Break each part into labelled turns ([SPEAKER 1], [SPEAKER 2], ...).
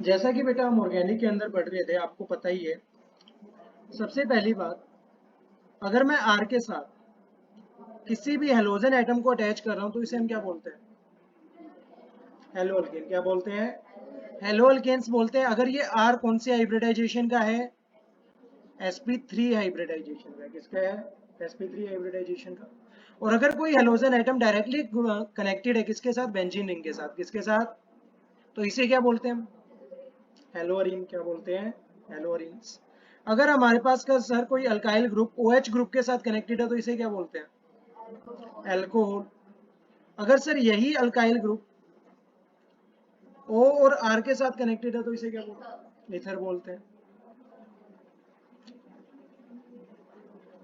[SPEAKER 1] जैसा कि बेटा हम ऑर्गेनिक के अंदर पढ़ रहे थे, आपको पता ही है। सबसे पहली बात, अगर मैं आर के साथ किसी भी हेलोजन एटम को अटैच कर रहा हूं तो इसे हम क्या बोलते हैं? Hello alkane. क्या बोलते हैं? हेलो अल्केन्स बोलते हैं। अगर ये आर कौन से हाइब्रिडाइजेशन का है? sp3 हाइब्रिडाइजेशन का। किसका है? sp3 हाइब्रिडाइजेशन का। और अगर कोई हेलोजन एटम डायरेक्टली कनेक्टेड है किसके साथ? बेंजीन रिंग के साथ। किसके साथ? तो इसे क्या बोलते हैं हम? हेलोअरीन। क्या बोलते हैं? हेलोअरीन्स। अगर हमारे पास का सर कोई अल्काइल ग्रुप OH ग्रुप के साथ कनेक्टेड है तो इसे क्या बोलते हैं? एल्कोहल। अगर सर यही अल्काइल ग्रुप O और R के साथ कनेक्टेड है तो इसे क्या बोलते हैं? ईथर बोलते हैं।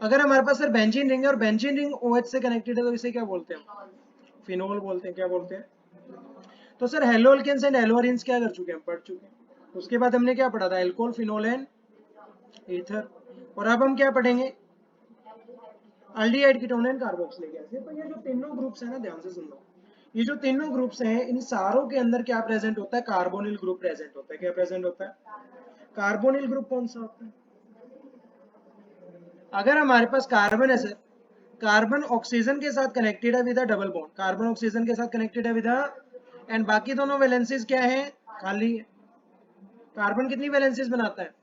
[SPEAKER 1] अगर हमारे पास सर बेंजीन रिंग है और बेंजीन रिंग OH से कनेक्टेड है तो इसे क्या बोलते हैं? फिनोल बोलते हैं। क्या बोलते हैं? तो सर हेलो अल्केन्स एंड हेलोअरीन्स क्या कर चुके हैं? पढ़ चुके हैं। उसके बाद हमने क्या पढ़ा था? Alcohol, phenol and ether. और अब हम क्या पढ़ेंगे? Aldehyde, ketone and carboxylic acid. तो ये जो तीनों ग्रुप्स हैं ना, ध्यान से सुनना। ये जो तीनों ग्रुप्स हैं, इन सारों के अंदर क्या प्रेजेंट होता है? कार्बोनिल ग्रुप प्रेजेंट होता है। क्या प्रेजेंट होता है? कार्बोनिल ग्रुप कौन सा होता है? अगर हमारे पास कार्बन है सर, कार्बन ऑक्सीजन के साथ कनेक्टेड है with a double bond. Carbon oxygen के साथ कनेक्टेड है विद अ, एंड बाकी दोनों वैलेंसीज क्या है? खाली है। कार्बन कितनी वैलेंसीज बनाता है?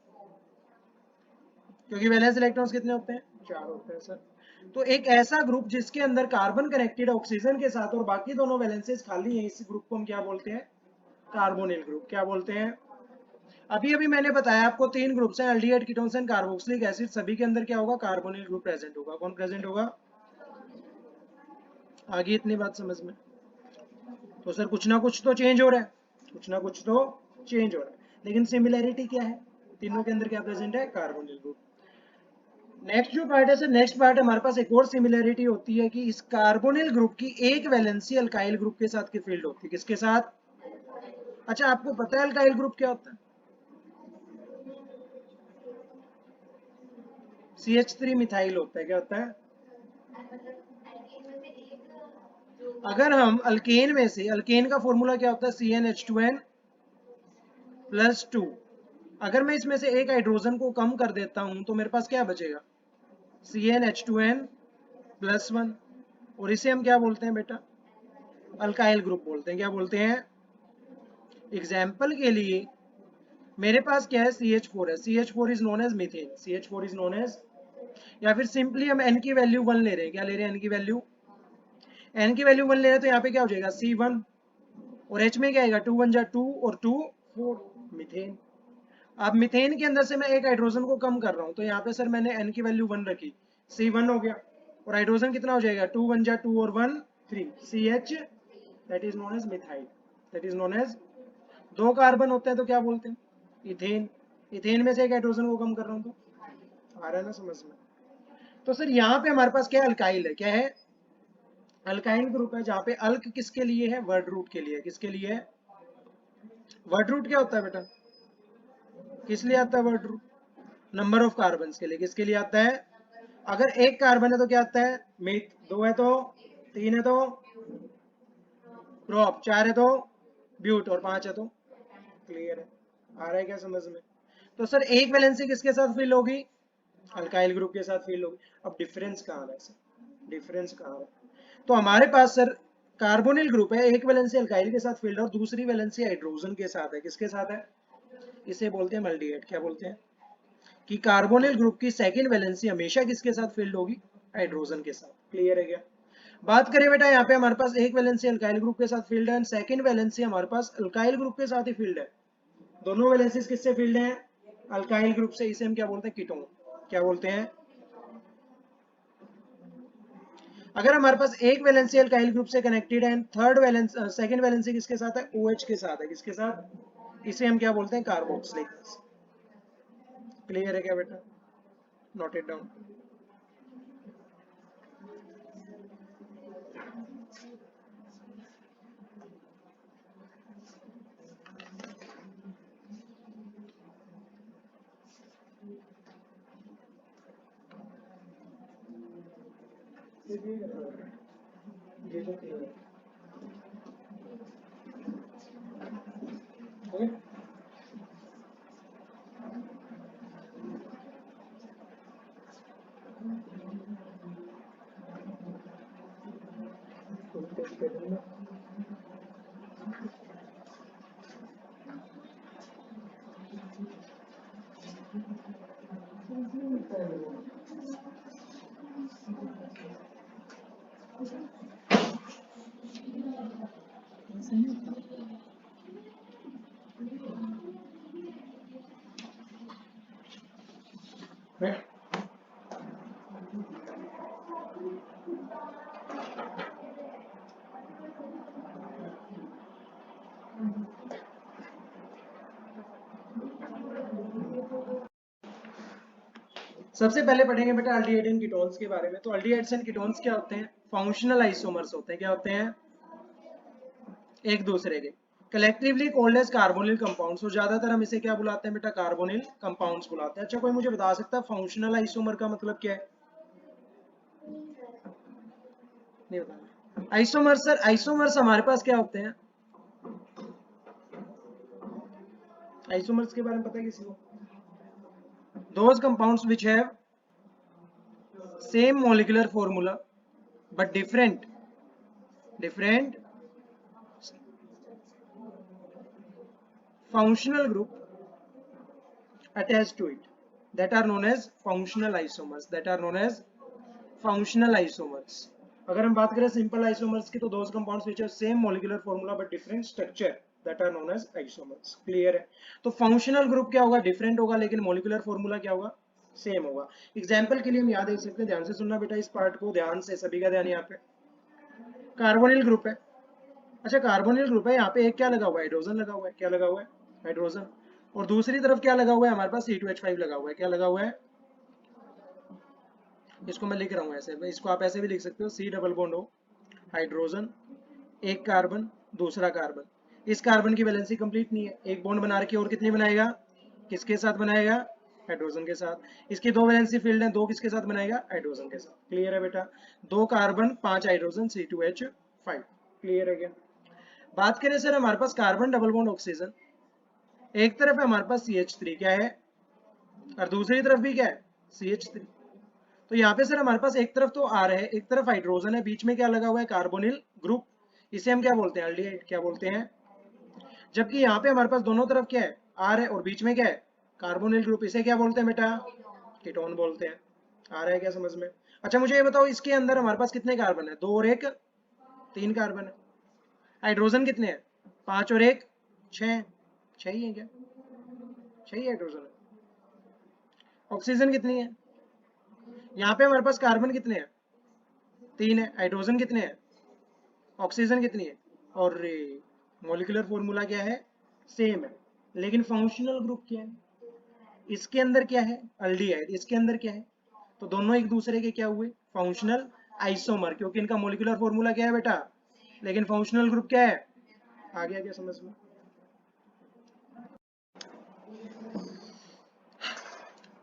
[SPEAKER 1] क्योंकि वैलेंस इलेक्ट्रॉन्स कितने होते हैं? 4 होते हैं सर। तो एक ऐसा ग्रुप जिसके अंदर कार्बन कनेक्टेड है ऑक्सीजन के साथ और बाकी दोनों वैलेंसीज खाली हैं, इस ग्रुप को हम क्या बोलते हैं? Carbonyl group. क्या बोलते हैं? अभी अभी मैंने बताया आपको तीन ग्रुप्स हैं, aldehyde, ketones and carboxylic acid. सभी के अंदर क्या होगा? कार्बोनिल ग्रुप प्रेजेंट होगा। कौन प्रेजेंट होगा? आगे इतनी बात समझ में? तो सर कुछ ना कुछ तो चेंज हो रहा है, कुछ ना कुछ तो चेंज हो रहा है, लेकिन सिमिलैरिटी क्या है? तीनों के अंदर क्या प्रेजेंट है? Carbonyl group. नेक्स्ट जो पार्ट है सर, नेक्स्ट पार्ट हमारे पास एक और सिमिलैरिटी होती है कि इस कार्बोनिल ग्रुप की एक वैलेंसी अल्काइल ग्रुप के साथ की फील्ड होती है। किसके साथ? अच्छा, आपको पता है अल्काइल ग्रुप क्या होता है? CH3 मिथाइल होता है। क्या होता है? अगर हम अल्केन में से, अल्केन का फॉर्मूला क्या होता है? CnH2n plus 2। अगर मैं इसमें से एक हाइड्रोजन को कम कर देता हूं तो मेरे पास क्या बचेगा? CnH2n plus 1। और इसे हम क्या बोलते हैं बेटा? अल्काइल ग्रुप बोलते हैं। क्या बोलते हैं? एग्जाम्पल के लिए मेरे पास क्या है? CH4 है। CH4 is known as methane. CH4 is known as, या फिर सिंपली हम n की वैल्यू 1 ले रहे हैं। क्या ले रहे हैं? n की वैल्यू, n की वैल्यू 1 ले रहे हैं तो यहाँ पे क्या हो जाएगा? C1। और H में क्या आएगा? 2 1 जा 2 और 2 4, मीथेन। अब मीथेन के अंदर से मैं एक हाइड्रोजन को कम कर रहा हूँ तो यहाँ पे सर मैंने n की वैल्यू 1 रखी, C1 हो गया। और हाइड्रोजन कितना हो जाएगा? 2 1 जा 2 और 1 3, CH, that is known as methyl. That is known as, दो कार्बन होते हैं तो क्या बोलते हैं? इथेन। इथेन में से एक हाइड्रोजन को कम कर रहा हूँ तो आ रहा है ना समझ में? तो सर यहाँ पे हमारे पास क्या है? अल्काइल है। क्या है? अल्काइल ग्रुप है, जहाँ पे अल्क किसके लिए है? वर्ड रूट के लिए। किसके लिए है? वर्ड रूट क्या होता है बेटा? किस लिए आता है word root? Number of carbon के लिए। किसके लिए आता है? अगर एक कार्बन है तो क्या आता है? मिथ। दो है तो, तीन है तो प्रोप, चार है तो ब्यूट, और पांच है तो क्लियर है। आ रहा है क्या समझ में? तो सर एक वैलेंसी किसके साथ फिल होगी? अल्काइल ग्रुप के साथ फिल होगी। अब डिफरेंस कहाँ है सर? डिफरेंस कहाँ है? तो हमारे पास सर कार्बोनिल ग्रुप है, एक वैलेंसी अल्काइल के साथ फील्ड और दूसरी वैलेंसी हाइड्रोजन के साथ है। किसके साथ है? इसे बोलते हैं एल्डिहाइड। क्या बोलते हैं? कि कार्बोनिल ग्रुप की सेकंड वैलेंसी हमेशा किसके साथ फील्ड होगी? हाइड्रोजन के साथ। क्लियर है क्या? बात करें बेटा, यहाँ पे हमारे पास एक वैलेंसी अल्काइल ग्रुप के साथ फील्ड है एंड सेकंड वैलेंसी हमारे पास अल्काइल ग्रुप के साथ ही फील्ड है। दोनों वैलेंसीज किससे फील्ड हैं? अल्काइल ग्रुप से। इसे हम क्या बोलते हैं? कीटोन। क्या बोलते हैं? अगर हमारे पास एक वैलेंसी अल्काइल ग्रुप से कनेक्टेड है, थर्ड वैलेंस सेकंड वैलेंसी किसके साथ है? OH के साथ है। किसके साथ? इसे हम क्या बोलते हैं? कार्बोक्सिलिक। क्लियर है क्या बेटा? Note it down. ये तो क्लियर है। सबसे पहले पढ़ेंगे बेटा अल्डिहाइड एंड कीटोन्स के बारे में। तो अल्डिहाइड्स एंड कीटोन्स क्या होते हैं? फंक्शनल आइसोमर्स होते हैं। क्या होते हैं? एक दूसरे के collectively called as carbonyl compounds. और ज्यादातर हम इसे क्या बुलाते हैं बेटा? कार्बोनिल कंपाउंड्स बुलाते हैं। अच्छा, कोई मुझे बता सकता है फंक्शनल आइसोमर का मतलब क्या है? नहीं बताना। आइसोमर्स सर, आइसोमर्स हमारे पास क्या होते हैं? आइसोमर्स के बारे में पता है किसी को? Those compounds which have same molecular formula but different functional group attached to it, that are known as functional isomers. अगर हम बात करें सिंपल आइसोमर्स की, तो those compounds which have same molecular formula but different structure, that are known as isomers. Clear है? तो functional group क्या होगा? डिफरेंट होगा, लेकिन मॉलिक्यूलर फॉर्मूला क्या होगा? सेम होगा। एग्जांपल के लिए हम याद देख सकते हैं, ध्यान से सुनना बेटा इस पार्ट को, ध्यान से, सभी का ध्यान यहाँ पे। कार्बोनिल ग्रुप है। अच्छा, कार्बोनिल ग्रुप है, यहाँ पे एक क्या लगा हुआ है? हाइड्रोजन लगा हुआ है। क्या लगा हुआ है? हाइड्रोजन। और दूसरी तरफ क्या लगा हुआ है? हमारे पास C2H5 लगा हुआ है। क्या लगा हुआ है? इसको मैं लिख रहा हूँ ऐसे, इसको आप ऐसे भी लिख सकते हो, C double bond O, hydrogen, एक कार्बन, दूसरा कार्बन। इस कार्बन की वैलेंसी कंप्लीट नहीं है, एक बॉन्ड बना रखी है, और कितनी बनाएगा? किसके साथ बनाएगा? हाइड्रोजन के साथ। इसकी दो वैलेंसी फील्ड है, दो किसके साथ बनाएगा? हाइड्रोजन के साथ। क्लियर है बेटा? दो कार्बन, 5 हाइड्रोजन, C2H5। क्लियर है क्या? बात करें सर हमारे पास कार्बन डबल बॉन्ड ऑक्सीजन, एक तरफ है हमारे पास CH3, क्या है? और दूसरी तरफ भी क्या है? CH3। तो यहाँ पे सर हमारे पास एक तरफ तो R है, एक तरफ हाइड्रोजन है, बीच में क्या लगा हुआ है? Carbonyl group. इसे हम क्या बोलते हैं? अल्डिहाइड। क्या बोलते हैं? जबकि यहाँ पे हमारे पास दोनों तरफ क्या है? R है, और बीच में क्या है? Carbonyl group. इसे क्या बोलते हैं बेटा? कीटोन बोलते हैं। आ रहा है क्या समझ में? अच्छा, मुझे ये बताओ, इसके अंदर हमारे पास कितने कार्बन है? 2 और 1, 3 कार्बन है। हाइड्रोजन कितने हैं? 5 और 1, 6। 6 ही है क्या? 6 ही हाइड्रोजन है। ऑक्सीजन कितनी है? यहाँ पे हमारे पास कार्बन कितने हैं? 3 है। हाइड्रोजन कितने हैं? ऑक्सीजन कितनी है? और मॉलिक्यूलर फॉर्मूला क्या है? सेम है। लेकिन फंक्शनल ग्रुप क्या है? इसके अंदर क्या है? अल्डिहाइड। इसके अंदर क्या है? तो दोनों एक दूसरे के क्या हुए? फंक्शनल आइसोमर, क्योंकि इनका मॉलिक्यूलर फॉर्मूला क्या है बेटा? लेकिन फंक्शनल ग्रुप क्या है? आ गया क्या समझ में?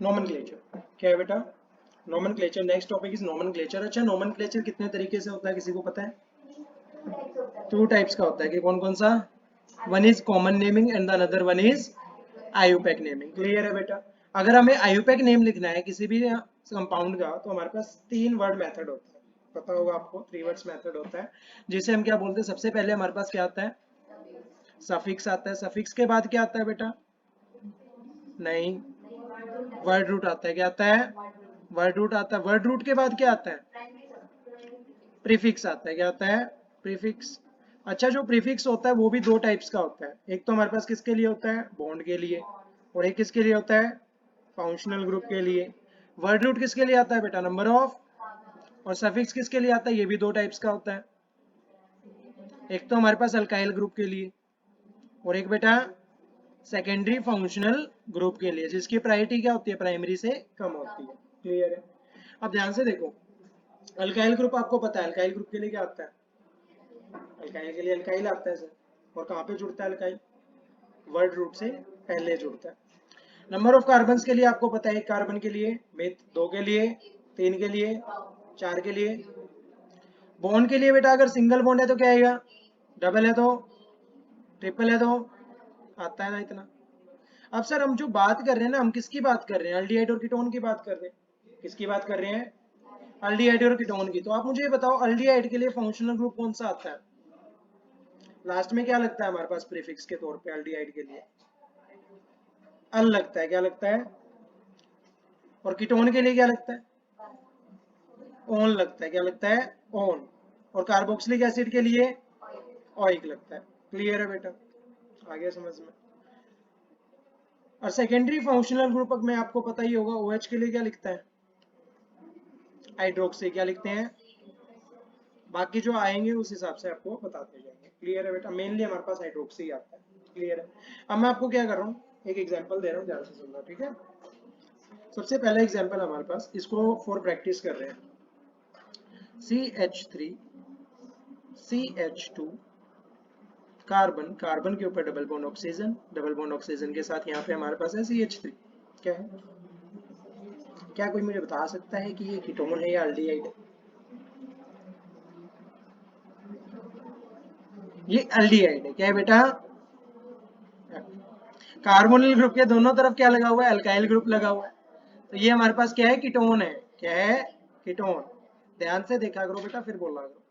[SPEAKER 1] नोमेनक्लेचर क्या है बेटा? Nomenclature. Next topic is nomenclature. अच्छा, नोमेनक्लेचर कितने तरीके से होता है, किसी को पता है? 2 टाइप्स का होता है। कि कौन कौन सा? One is common naming and the another one is IUPAC naming. Clear है बेटा? अगर हमें आयुपैक नेम लिखना है किसी भी कंपाउंड का, तो हमारे पास 3 वर्ड मेथड होता है। पता होगा आपको, 3 वर्ड्स मेथड होता है, जिसे हम क्या बोलते हैं? सबसे पहले हमारे पास क्या आता है? सफिक्स आता है। सफिक्स के बाद क्या आता है बेटा? नहीं, वर्ड रूट आता है। क्या आता है? वर्ड रूट आता है। वर्ड रूट के बाद क्या आता है? प्रीफिक्स आता है। क्या आता है? प्रीफिक्स। अच्छा, जो प्रीफिक्स होता है वो भी 2 टाइप्स का होता है। एक तो हमारे पास किसके लिए होता है? बॉन्ड के लिए। और एक किसके लिए होता है? फंक्शनल ग्रुप के लिए। वर्ड रूट किसके लिए आता है बेटा? Number of. और सफिक्स किसके लिए आता है? ये भी 2 टाइप्स का होता है। एक तो हमारे पास अल्काइल ग्रुप के लिए, और एक बेटा सेकेंडरी फंक्शनल ग्रुप के लिए, जिसकी प्रायोरिटी क्या होती है? प्राइमरी से कम होती है। क्लियर है? अब ध्यान से देखो, अल्काइल ग्रुप आपको पता है, अल्काइल ग्रुप के लिए क्या आता है? अल्काइल के लिए अल्काइल आता है सर। और कहाँ पे जुड़ता है अल्काइल? वर्ड रूट से पहले जुड़ता है। नंबर ऑफ कार्बन के लिए आपको पता है, एक कार्बन के लिए मिथ, 2 के लिए, 3 के लिए, 4 के लिए। बॉन्ड के लिए बेटा अगर सिंगल बॉन्ड है तो क्या आएगा? डबल है तो, ट्रिपल है तो, आता है ना इतना। अब सर हम जो बात कर रहे हैं ना, हम किसकी बात कर रहे हैं? अल्डिहाइड और कीटोन की बात कर रहे हैं। किसकी बात कर रहे हैं? अल्डिहाइड और कीटोन की। तो आप मुझे ये बताओ, अल्डिहाइड के लिए फंक्शनल ग्रुप कौन सा आता है? लास्ट में क्या लगता है हमारे पास प्रीफिक्स के तौर पे? अल्डिहाइड के लिए अल लगता है। क्या लगता है? और कीटोन के लिए क्या लगता है? ओन लगता है। क्या लगता है? ओन। और कार्बोक्सिलिक एसिड के लिए ओइक लगता है। क्लियर है बेटा? आ गया समझ में? और सेकेंडरी फंक्शनल ग्रुप में आपको पता ही होगा, OH के लिए क्या लिखता है? हाइड्रोक्सी। क्या लिखते हैं? बाकी जो आएंगे उस हिसाब से आपको बताते जाएंगे। क्लियर है बेटा? मेनली हमारे पास हाइड्रोक्सी आता है। क्लियर है? अब मैं आपको क्या कर रहा हूँ, एक एग्जांपल दे रहा हूँ, ध्यान से सुनना, ठीक है? सबसे पहला एग्जांपल हमारे पास, इसको फॉर प्रैक्टिस कर रहे हैं। CH3 CH2 कार्बन, कार्बन के ऊपर double bond oxygen, double bond oxygen के साथ यहाँ पे हमारे पास है CH3। क्या है? क्या कोई मुझे बता सकता है कि ये कीटोन है या एल्डिहाइड है? ये एल्डिहाइड है। क्या है बेटा? कार्बोनिल ग्रुप के दोनों तरफ क्या लगा हुआ है? अल्काइल ग्रुप लगा हुआ है। तो ये हमारे पास क्या है? कीटोन है। क्या है? कीटोन। ध्यान से देखा करो बेटा, फिर बोला करो।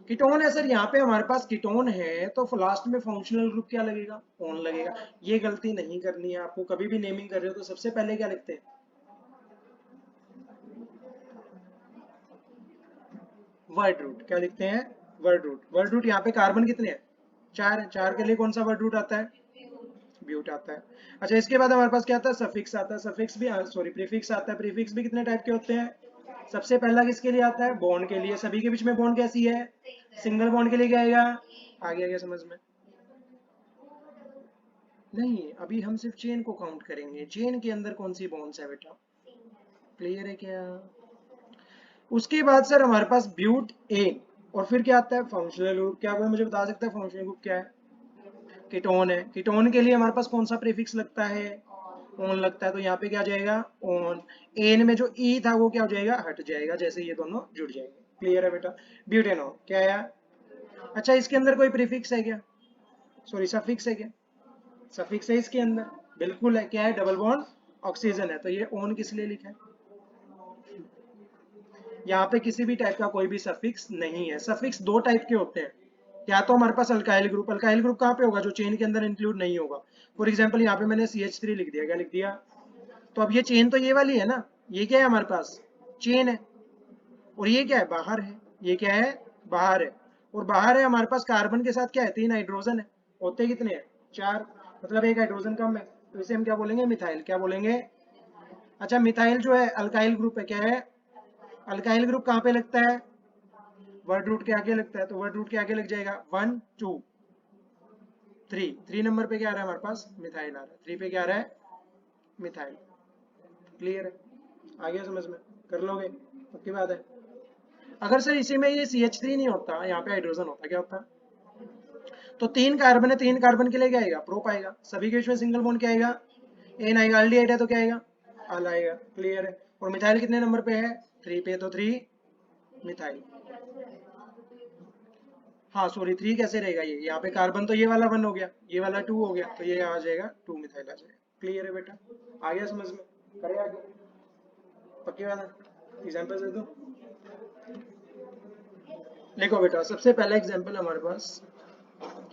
[SPEAKER 1] कीटोन है सर, यहाँ पे हमारे पास कीटोन है तो लास्ट में फंक्शनल ग्रुप क्या लगेगा? ओन लगेगा। ये गलती नहीं करनी है आपको, कभी भी नेमिंग कर रहे हो तो सबसे पहले क्या लिखते हैं? Word root. क्या लिखते हैं? Word root. वर्ड रूट यहाँ पे कार्बन कितने हैं? 4 है। 4 के लिए कौन सा वर्ड रूट आता है? ब्यूट आता है। अच्छा, इसके बाद हमारे पास क्या आता है? सफिक्स आता है। सफिक्स भी, सॉरी, प्रीफिक्स आता है। प्रीफिक्स भी कितने टाइप के होते हैं? सबसे पहला किसके लिए आता है? बॉन्ड के लिए। सभी के बीच में बॉन्ड कैसी है? सिंगल बॉन्ड के लिए क्या आएगा? आ गया क्या समझ में? नहीं, अभी हम सिर्फ चेन को काउंट करेंगे। चेन के अंदर कौन सी बॉन्ड्स है बेटा? क्लियर है क्या? उसके बाद सर हमारे पास ब्यूट एन, और फिर क्या आता है? Functional group. क्या कोई मुझे बता सकता है फंक्शनल ग्रुप क्या है? कीटोन है। कीटोन के लिए हमारे पास कौन सा प्रीफिक्स लगता है? ओन लगता है। तो यहाँ पे क्या जाएगा? ओन। एन में जो ई था वो क्या हो जाएगा? हट जाएगा, जैसे ये दोनों जुड़ जाएंगे। क्लियर है बेटा? ब्यूटेनॉल। क्या है? अच्छा, इसके अंदर कोई प्रीफिक्स है क्या? सॉरी, सफिक्स है क्या? सफिक्स है इसके अंदर। बिल्कुल है। क्या है? डबल बॉन्ड ऑक्सीजन है। तो ये ओन किस लिए लिखा है? यहाँ पे किसी भी टाइप का कोई भी सफिक्स नहीं है। सफिक्स दो टाइप के होते हैं। या तो हमारे पास अल्काइल ग्रुप। अल्काइल ग्रुप कहाँ पे होगा? जो चेन के अंदर इंक्लूड नहीं होगा। फॉर एग्जाम्पल यहाँ पे मैंने CH3 लिख दिया। क्या लिख दिया? तो अब ये चेन तो ये वाली है ना, ये क्या है हमारे पास? चेन है। और ये क्या है? बाहर है। ये क्या है? बाहर है। और बाहर है हमारे पास कार्बन के साथ क्या है? 3 हाइड्रोजन है। होते कितने हैं? 4। मतलब एक हाइड्रोजन कम है, तो इसे हम क्या बोलेंगे? मिथाइल। क्या बोलेंगे? अच्छा, मिथाइल जो है अल्काइल ग्रुप है। क्या है? अल्काइल ग्रुप कहाँ पे लगता है? वर्ड रूट के आगे लगता है। तो वर्ड रूट के आगे लग जाएगा 1 2 3। 3 नंबर पे क्या आ रहा है हमारे पास? मिथाइल आ रहा है। 3 पे क्या आ रहा है? मिथाइल। क्लियर है? आ गया समझ में? कर लोगे? पक्की बात है? अगर सर इसी में ये CH3 नहीं होता, यहाँ पे हाइड्रोजन होता, क्या होता? तो 3 कार्बन है, 3 कार्बन के लिए क्या आएगा? प्रोप आएगा। सभी के बीच में सिंगल बॉन्ड क्या आएगा? एन आएगा। एल्डिहाइड है तो क्या आएगा? अल आएगा। क्लियर है? और मिथाइल कितने नंबर पे है? 3 पे, तो 3 मिथाइल। हाँ सॉरी, 3 कैसे रहेगा? ये यहाँ पे कार्बन तो ये वाला 1 हो गया, ये वाला 2 हो गया, तो ये आ जाएगा 2 मिथाइल आ जाएगा। क्लियर है बेटा? आ गया समझ में? करे आगे? पक्की बात है? एग्जाम्पल दे दो। देखो बेटा, सबसे पहला एग्जाम्पल हमारे पास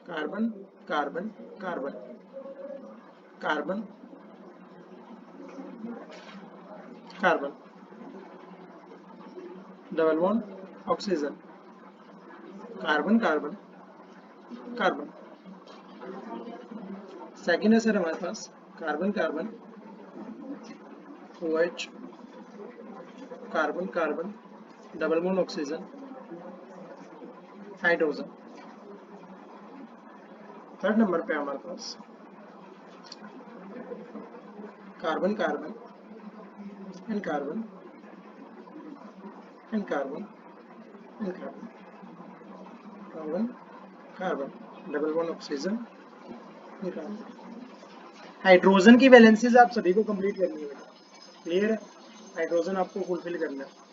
[SPEAKER 1] carbon, carbon, carbon, carbon, carbon, double bond oxygen, carbon, carbon, carbon. Second है सर हमारे पास carbon, carbon, OH, carbon, carbon, double bond oxygen, hydrogen. Third number पे हमारे पास carbon, carbon, and carbon, and carbon, and carbon, carbon, carbon, double bond oxygen, and carbon. Hydrogen की valencies आप सभी को कंप्लीट करनी है बेटा। क्लियर है? हाइड्रोजन आपको फुलफिल करना है।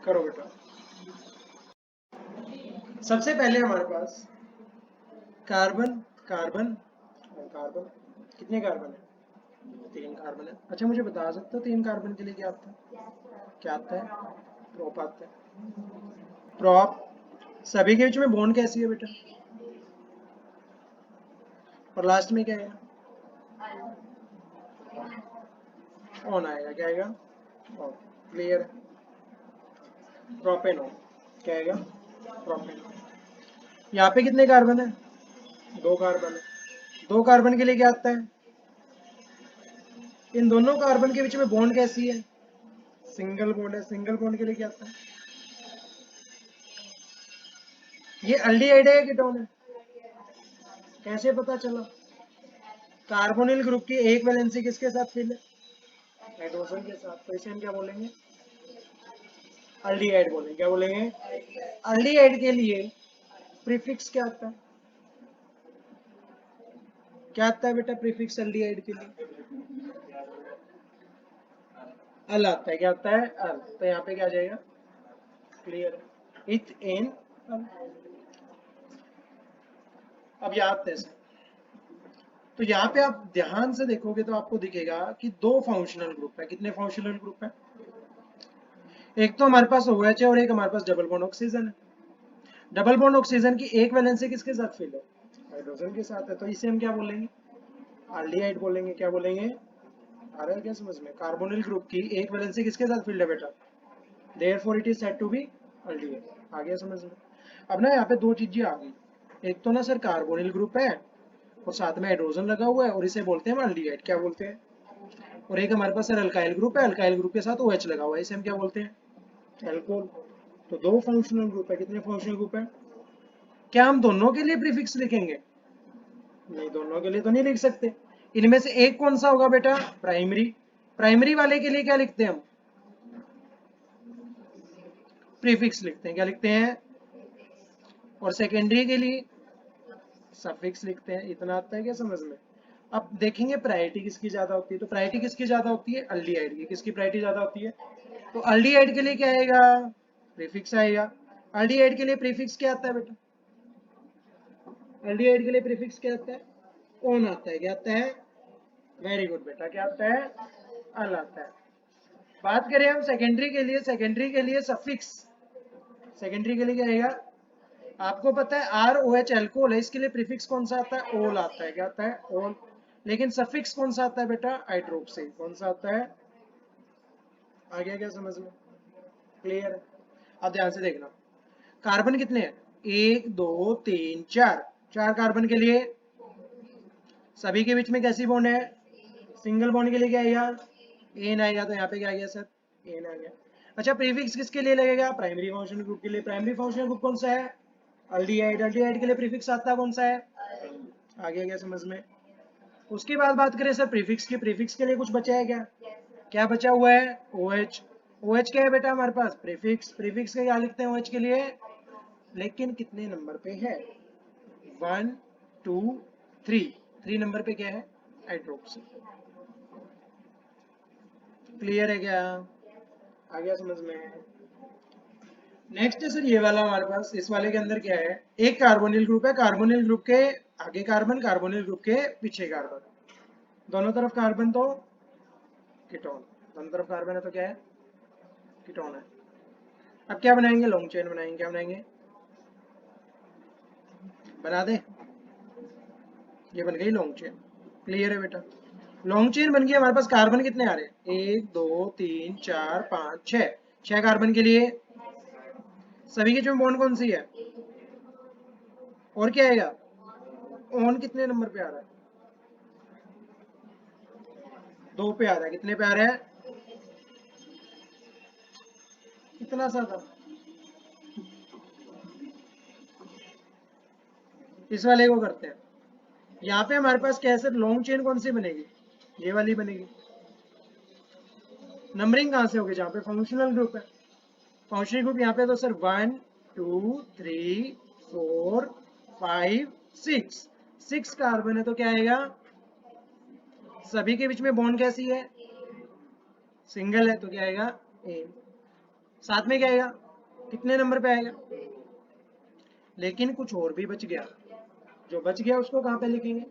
[SPEAKER 1] करो बेटा। सबसे पहले हमारे पास कार्बन, कार्बन और कार्बन। कितने कार्बन है? 3 कार्बन है। अच्छा मुझे बता सकते हो 3 कार्बन के लिए क्या आता है? क्या आता है? प्रोप आता है। प्रोप। सभी के बीच में बॉन्ड कैसी है बेटा? और लास्ट में क्या है? ऑन आएगा। क्या आएगा? ऑन। क्लियर? प्रोपेनॉन। क्या आएगा? प्रोपेनॉन। यहाँ पे कितने कार्बन है? 2 कार्बन है। 2 कार्बन के लिए क्या आता है? इन दोनों कार्बन के बीच में बॉन्ड कैसी है? सिंगल बॉन्ड है। सिंगल बॉन्ड के लिए क्या आता है? ये अल्डिहाइड है या कीटोन है? कैसे पता चला? कार्बोनिल ग्रुप की एक वैलेंसी किसके साथ फिल है? हाइड्रोजन के साथ। तो इसे हम क्या बोलेंगे? अल्डिहाइड बोलेंगे। क्या बोलेंगे? अल्डिहाइड के लिए प्रीफिक्स क्या आता है? क्या आता है बेटा प्रीफिक्स अल्डिहाइड के लिए? अल आता है। क्या आता है? अल। तो यहाँ पे क्या आ जाएगा? क्लियर है। इथ एन अल। अब याद कैसे? तो यहाँ पे आप ध्यान से देखोगे तो आपको दिखेगा कि 2 फंक्शनल ग्रुप है। कितने फंक्शनल ग्रुप है? एक तो हमारे पास OH है और एक हमारे पास डबल बॉन्ड ऑक्सीजन है। डबल बॉन्ड ऑक्सीजन की एक वैलेंसी किसके साथ फिल है? हाइड्रोजन के साथ है। तो इसे हम क्या बोलेंगे? अल्डिहाइड बोलेंगे। क्या बोलेंगे? आ रहा है क्या समझ में? कार्बोनिल ग्रुप की एक वैलेंसी किसके साथ फिल्ड है बेटा? Therefore it is said to be aldehyde. आ गया समझ में? अब ना यहाँ पे 2 चीजें आ गई। एक तो ना सर कार्बोनिल ग्रुप है और साथ में हाइड्रोजन लगा हुआ है और इसे बोलते हैं हम अल्डिहाइड। क्या बोलते हैं? और एक हमारे पास सर अल्काइल ग्रुप है। अल्काइल ग्रुप के साथ OH लगा हुआ है। इसे हम क्या बोलते हैं? एल्कोहल। तो 2 फंक्शनल ग्रुप है। कितने फंक्शनल ग्रुप है? क्या हम दोनों के लिए प्रीफिक्स लिखेंगे? नहीं, दोनों के लिए तो नहीं लिख सकते। इनमें से एक कौन सा होगा बेटा? प्राइमरी। प्राइमरी वाले के लिए क्या लिखते हैं हम? प्रीफिक्स लिखते हैं। क्या लिखते हैं? और सेकेंडरी के लिए सफिक्स लिखते हैं। इतना आता है क्या समझ में? अब देखेंगे प्रायोरिटी किसकी ज्यादा होती है। तो प्रायोरिटी किसकी ज्यादा होती है? अल्डिहाइड की। किसकी प्रायोरिटी ज्यादा होती है? तो अल्डिहाइड के लिए क्या आएगा? प्रीफिक्स आएगा। अल्डिहाइड के लिए प्रीफिक्स क्या आता है बेटा? अल्डिहाइड के लिए प्रीफिक्स क्या आता है? ओन आता है। क्या आता है? वेरी गुड बेटा। क्या आता है? अल आता है। बात करें हम सेकेंडरी के लिए। सेकेंडरी के लिए सफिक्स। सेकेंडरी के लिए क्या आएगा? आपको पता है ROH एल्कोहल है। इसके लिए प्रीफिक्स कौन सा आता है? ओल आता है। क्या आता है? ओल। लेकिन सफिक्स कौन सा आता है बेटा? हाइड्रोक्सिल। कौन सा आता है? आ गया क्या समझ में? क्लियर है? अब ध्यान से देखना। कार्बन कितने हैं? 1 2 3 4। 4 कार्बन के लिए सभी के बीच में कैसी बॉन्ड है? सिंगल बॉन्ड के लिए क्या आएगा? एन आएगा। तो यहाँ पे क्या आ गया सर? एन आ गया। अच्छा प्रीफिक्स किसके लिए लगेगा? प्राइमरी फंक्शनल ग्रुप के लिए। प्राइमरी फंक्शनल ग्रुप कौन सा है? अल्डिहाइड। अल्डिहाइड के लिए प्रीफिक्स आता है कौन सा है? आ गया क्या समझ में? उसके बाद बात करें सर प्रीफिक्स की। प्रीफिक्स के लिए कुछ बचा है क्या? क्या बचा हुआ है? OH। OH क्या है बेटा हमारे पास? प्रीफिक्स। प्रीफिक्स का क्या लिखते हैं OH के लिए? लेकिन कितने नंबर पे है? 1 2 3। 3 नंबर पे क्या है? हाइड्रोक्सी। क्लियर है क्या? आ गया समझ में? नेक्स्ट है सर ये वाला हमारे पास। इस वाले के अंदर क्या है? एक कार्बोनिल ग्रुप है। कार्बोनिल ग्रुप के आगे कार्बन, कार्बोनिल ग्रुप के पीछे कार्बन। दोनों तरफ कार्बन तो कीटोन। दोनों तरफ कार्बन है तो क्या है? कीटोन है। अब क्या बनाएंगे? लॉन्ग चेन बनाएंगे। क्या बनाएंगे? बना दे। ये बन गई लॉन्ग चेन। क्लियर है बेटा? लॉन्ग चेन बन गई। हमारे पास कार्बन कितने आ रहे हैं? 1 2 3 4 5 6। 6 कार्बन के लिए सभी के जो बॉन्ड कौन सी है? और क्या आएगा? ऑन कितने नंबर पे आ रहा है? 2 पे आ रहा है। कितने पे आ रहा है? इतना सा था। इस वाले को करते हैं। यहाँ पे हमारे पास क्या है सर? लॉन्ग चेन कौन सी बनेगी? ये वाली बनेगी। नंबरिंग कहाँ से होगी? जहाँ पे फंक्शनल ग्रुप है। फंक्शनल ग्रुप यहाँ पे तो सर 1 2 3 4 5 6। 6 कार्बन है तो क्या आएगा? सभी के बीच में बॉन्ड कैसी है? सिंगल है तो क्या आएगा? एन। साथ में क्या आएगा, कितने नंबर पे आएगा। लेकिन कुछ और भी बच गया, जो बच गया उसको कहाँ पे लिखेंगे,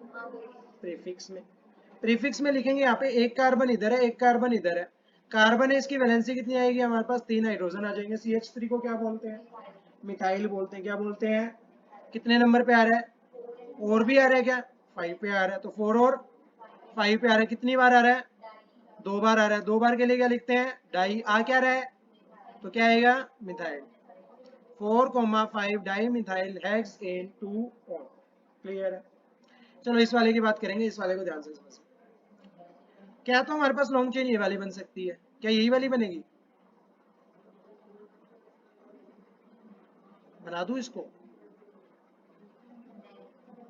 [SPEAKER 1] प्रीफिक्स में। प्रीफिक्स में लिखेंगे यहाँ पे, एक कार्बन इधर है, एक कार्बन इधर है। कार्बन है, इसकी वैलेंसी कितनी आएगी हमारे पास, 3 हाइड्रोजन आ जाएंगे। CH3 को क्या बोलते हैं, मिथाइल बोलते हैं। क्या बोलते हैं, कितने नंबर पे आ रहा है, और भी आ रहा है क्या, 5 पे आ रहा है। तो 4 और 5 पे आ रहा है, कितनी बार आ रहा है, 2 बार आ रहा है। 2 बार के लिए क्या लिखते हैं, डाई। आ क्या रहा है, तो क्या आएगा, methyl. 4,5 di methyl hex in 2 on. Clear है। चलो इस वाले की बात करेंगे, इस वाले को ध्यान से समझिए। क्या तो हमारे पास लॉन्ग चेन ये वाली बन सकती है, क्या यही वाली बनेगी, बना दूं इसको,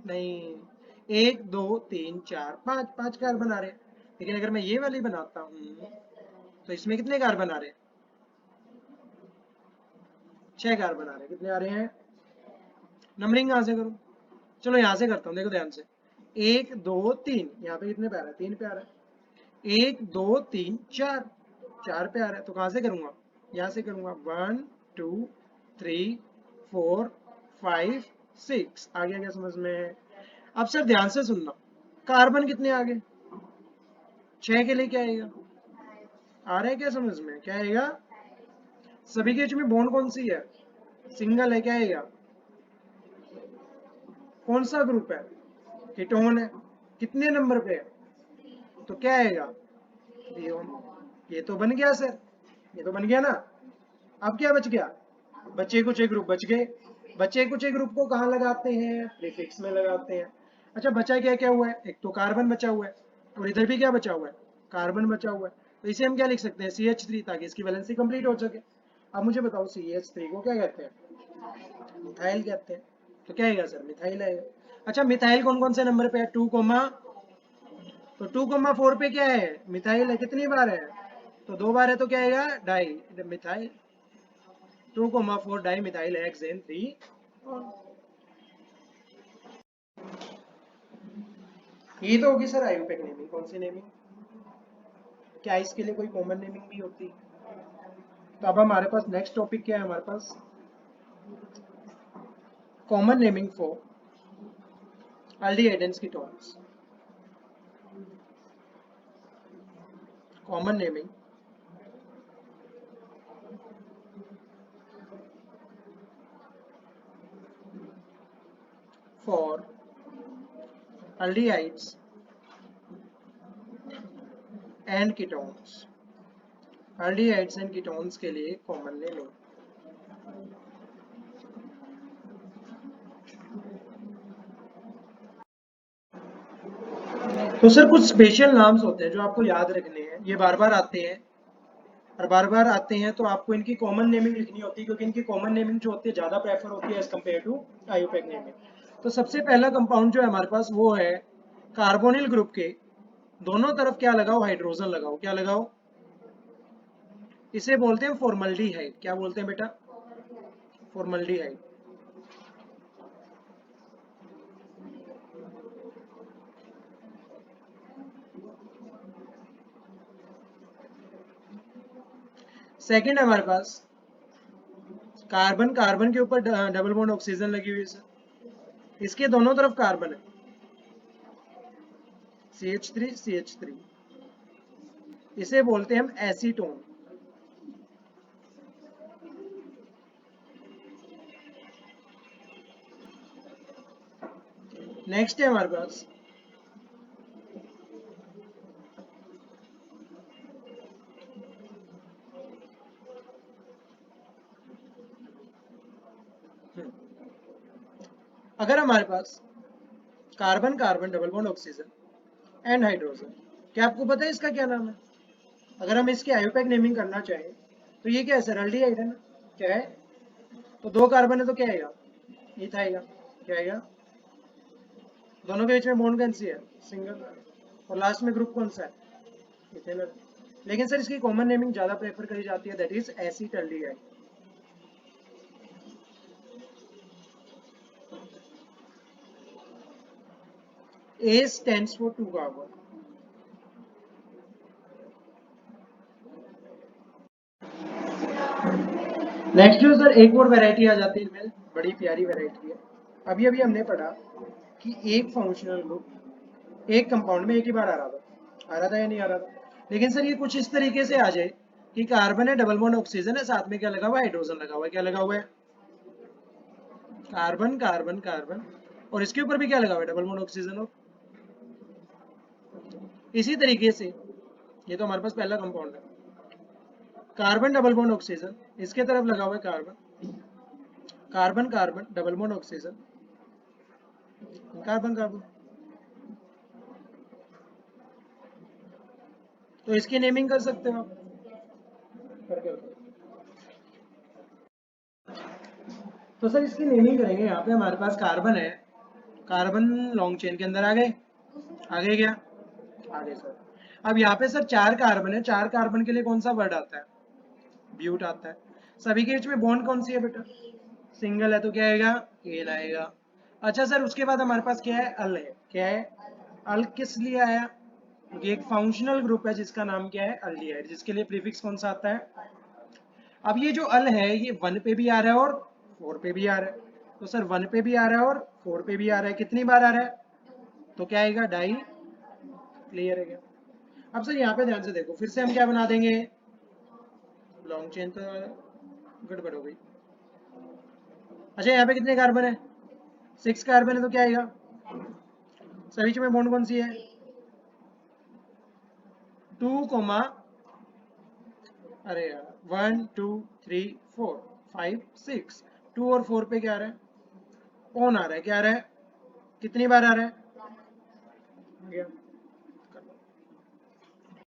[SPEAKER 1] नहीं, 1 2 3 4 5 5 कार्बन आ रहे हैं। लेकिन अगर मैं ये वाली बनाता हूँ तो इसमें कितने कार्बन आ रहे हैं, 6 कार्बन आ रहे हैं। कितने आ रहे हैं, नंबरिंग कहाँ से करूँ, चलो यहाँ से करता हूँ, देखो ध्यान से। 1 2 3, यहाँ पे कितने पे आ रहा है, 3 पे आ रहा है। 1 2 3 4, 4 पे आ रहा है। तो कहाँ से करूँगा, यहाँ से करूँगा। 1 2 3 4 5 6, आ गया क्या समझ में। अब सर ध्यान से सुनना, कार्बन कितने आ गए, 6 के लिए क्या आएगा, आ रहा है क्या समझ में, क्या आएगा। सभी के बीच में बॉन्ड कौन सी है, सिंगल है, क्या आएगा, कौन सा ग्रुप है, कीटोन है। कितने नंबर पे है, तो क्या आएगा, रियोन। ये तो बन गया सर, ये तो बन गया ना। अब क्या बच गया, बचे कुछ एक ग्रुप बच गए। बचे कुछ एक ग्रुप को कहाँ लगाते हैं, प्रीफिक्स में लगाते हैं। अच्छा बचा क्या क्या हुआ है, एक तो कार्बन बचा हुआ है, और इधर भी क्या बचा हुआ है, कार्बन बचा हुआ है। तो इसे हम क्या लिख सकते हैं, CH3, ताकि इसकी वैलेंसी कंप्लीट हो सके। अब मुझे बताओ CH3 को क्या कहते हैं, मिथाइल कहते हैं। तो क्या आएगा सर, मिथाइल आएगा। अच्छा मिथाइल कौन कौन से नंबर पे है, 2 कोमा, तो 2,4 पे क्या है, मिथाइल है। कितनी बार है, तो 2 बार है। तो क्या आएगा, di methyl. 2,4 di methyl hexane 3। ये तो होगी सर आयुपेक नेमिंग। कौन सी नेमिंग, क्या इसके लिए कोई कॉमन नेमिंग भी होती। तो अब हमारे पास नेक्स्ट टॉपिक क्या है, हमारे पास common naming for aldehydes ketones। Common naming for aldehydes and ketones. aldehydes and ketones के लिए कॉमन नेमिंग। तो सर कुछ स्पेशल नाम्स होते हैं जो आपको याद रखने हैं, ये बार बार आते हैं, और बार बार आते हैं तो आपको इनकी कॉमन नेमिंग लिखनी होती है, क्योंकि इनकी कॉमन नेमिंग जो होती है ज़्यादा प्रेफर होती है as compare to IUPAC naming. तो सबसे पहला कंपाउंड जो है हमारे पास वो है, कार्बोनिल ग्रुप के दोनों तरफ क्या लगाओ, हाइड्रोजन लगाओ। क्या लगाओ, इसे बोलते हैं फॉर्मल्डिहाइड। क्या बोलते हैं बेटा, फॉर्मल्डिहाइड। सेकंड है हमारे पास कार्बन, कार्बन के ऊपर डबल बॉन्ड ऑक्सीजन लगी हुई है सर, इसके दोनों तरफ कार्बन है, CH3 CH3, इसे बोलते हैं हम एसीटोन। नेक्स्ट है हमारे पास अगर हमारे पास carbon carbon double bond oxygen and hydrogen, क्या आपको पता है इसका क्या नाम है, अगर हम इसकी आयुपैक नेमिंग करना चाहें तो ये क्या है सर, एल्डिहाइड है ना, क्या है। तो 2 कार्बन है तो क्या आएगा, इथ आएगा। क्या आएगा, दोनों के बीच में बॉन्ड कौन सी है, सिंगल। और लास्ट में ग्रुप कौन सा है, इथेनॉल। लेकिन सर इसकी कॉमन नेमिंग ज्यादा प्रेफर करी जाती है, that is acetaldehyde. A stands for 2 carbon। Next जो सर एक और वैरायटी आ जाती है इनमें, बड़ी प्यारी वैरायटी है। अभी अभी हमने पढ़ा कि एक फंक्शनल ग्रुप एक कंपाउंड में एक ही बार आ रहा था या नहीं आ रहा था। लेकिन सर ये कुछ इस तरीके से आ जाए कि कार्बन है, डबल बॉन्ड ऑक्सीजन है, साथ में क्या लगा हुआ है, हाइड्रोजन लगा हुआ है। क्या लगा हुआ है? कार्बन कार्बन कार्बन, और इसके ऊपर भी क्या लगा हुआ है, डबल बॉन्ड ऑक्सीजन। और इसी तरीके से ये तो हमारे पास पहला कंपाउंड है, कार्बन डबल बॉन्ड ऑक्सीजन, इसके तरफ लगा हुआ है carbon, carbon carbon double bond oxygen, carbon carbon. तो इसकी नेमिंग कर सकते हो आप, करके बताओ। तो सर इसकी नेमिंग करेंगे। यहाँ पे हमारे पास कार्बन है, कार्बन लॉन्ग चेन के अंदर आ गए, आगे क्या, आगे सर। अब यहाँ पे सर 4 कार्बन है, 4 कार्बन के लिए कौन सा वर्ड आता है, ब्यूट आता है। सभी के बीच में बॉन्ड कौन सी है बेटा, सिंगल है, तो क्या आएगा, एन आएगा। अच्छा सर उसके बाद हमारे पास क्या है, अल है। क्या है, अल किस लिए आया, क्योंकि एक फंक्शनल ग्रुप है जिसका नाम क्या है, अल्डिहाइड, जिसके लिए प्रीफिक्स कौन सा आता है। अब ये जो अल है ये 1 पे भी आ रहा है और 4 पे भी आ रहा है। तो सर 1 पे भी आ रहा है और 4 पे भी आ रहा है, कितनी बार आ रहा है, तो क्या आएगा, डाई। क्लियर है क्या? अब सर यहाँ पे ध्यान से देखो, फिर से हम क्या बना देंगे, लॉन्ग चेन तो गड़बड़ हो गई। अच्छा यहाँ पे कितने कार्बन है, 6 कार्बन है, तो क्या आएगा, सभी में बॉन्ड कौन सी है, 2, अरे यार 1 2 3 4 5 6, 2 और 4 पे क्या आ रहा है, ऑन आ रहा है। क्या आ रहा है, कितनी बार आ रहा है,